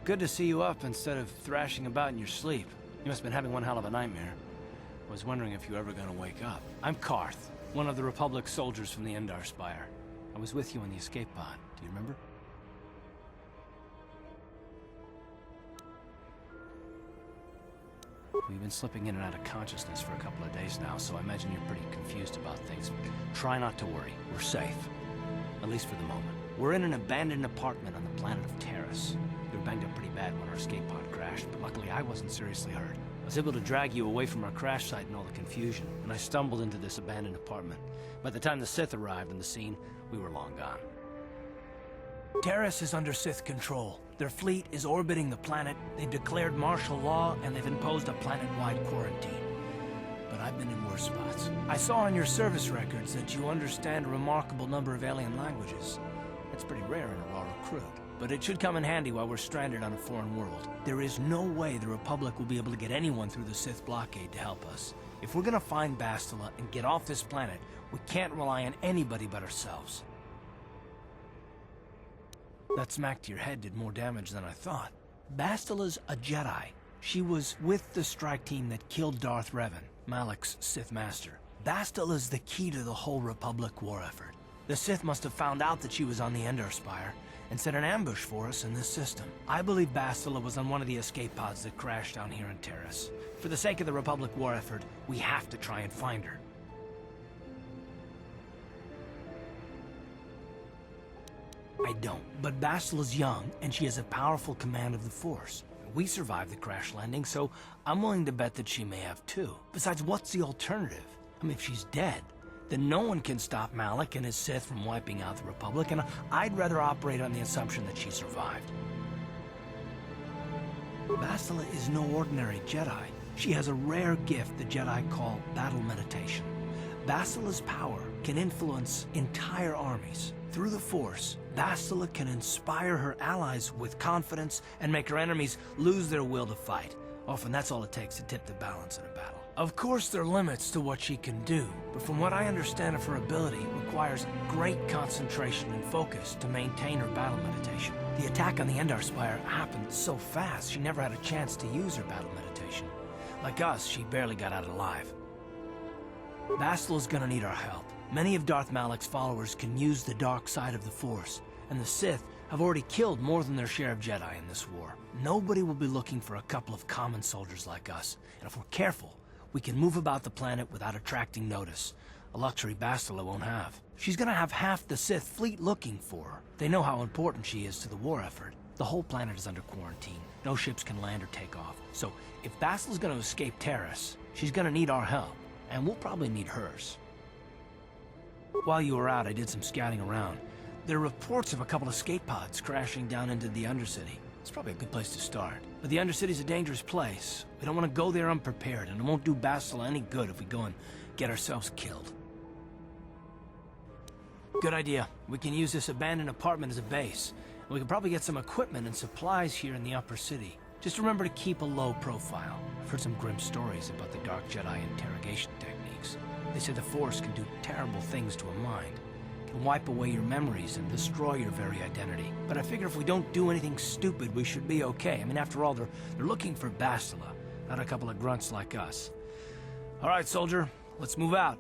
Good to see you up instead of thrashing about in your sleep. You must have been having one hell of a nightmare. I was wondering if you were ever gonna wake up. I'm Karth, one of the Republic soldiers from the Endar Spire. I was with you in the escape pod. Do you remember? We've been slipping in and out of consciousness for a couple of days now, so I imagine you're pretty confused about things. Try not to worry. We're safe. At least for the moment. We're in an abandoned apartment on the planet of Terrace. We were banged up pretty bad when our escape pod crashed, but luckily I wasn't seriously hurt. I was able to drag you away from our crash site and all the confusion, and I stumbled into this abandoned apartment. By the time the Sith arrived on the scene, we were long gone. Terrace is under Sith control. Their fleet is orbiting the planet, they've declared martial law, and they've imposed a planet-wide quarantine. But I've been in worse spots. I saw on your service records that you understand a remarkable number of alien languages. That's pretty rare in a raw recruit. But it should come in handy while we're stranded on a foreign world. There is no way the Republic will be able to get anyone through the Sith blockade to help us. If we're gonna find Bastila and get off this planet, we can't rely on anybody but ourselves. That smack to your head did more damage than I thought. Bastila's a Jedi. She was with the strike team that killed Darth Revan, Malak's Sith master. Bastila's the key to the whole Republic war effort. The Sith must have found out that she was on the Endar Spire and set an ambush for us in this system. I believe Bastila was on one of the escape pods that crashed down here in Terrace. For the sake of the Republic war effort, we have to try and find her. I don't, but Bastila's young, and she has a powerful command of the Force. We survived the crash landing, so I'm willing to bet that she may have too. Besides, what's the alternative? I mean, if she's dead, then no one can stop Malak and his Sith from wiping out the Republic, and I'd rather operate on the assumption that she survived. Bastila is no ordinary Jedi. She has a rare gift the Jedi call battle meditation. Bastila's power can influence entire armies. Through the Force, Bastila can inspire her allies with confidence and make her enemies lose their will to fight. Often that's all it takes to tip the balance in a battle. Of course, there are limits to what she can do, but from what I understand of her ability, it requires great concentration and focus to maintain her battle meditation. The attack on the Endar Spire happened so fast, she never had a chance to use her battle meditation. Like us, she barely got out alive. Bastila's gonna need our help. Many of Darth Malak's followers can use the dark side of the Force, and the Sith have already killed more than their share of Jedi in this war. Nobody will be looking for a couple of common soldiers like us, and if we're careful, we can move about the planet without attracting notice, a luxury Bastila won't have. She's gonna have half the Sith fleet looking for her. They know how important she is to the war effort. The whole planet is under quarantine. No ships can land or take off. So if Bastila's gonna escape Terrace, she's gonna need our help, and we'll probably need hers. While you were out, I did some scouting around. There are reports of a couple of escape pods crashing down into the Undercity. It's probably a good place to start. But the Undercity's a dangerous place. We don't want to go there unprepared, and it won't do Bastila any good if we go and get ourselves killed. Good idea. We can use this abandoned apartment as a base. We can probably get some equipment and supplies here in the upper city. Just remember to keep a low profile. I've heard some grim stories about the Dark Jedi interrogation techniques. They say the Force can do terrible things to a mind. It can wipe away your memories and destroy your very identity. But I figure if we don't do anything stupid, we should be okay. I mean, after all, they're looking for Bastila, not a couple of grunts like us. All right, soldier, let's move out.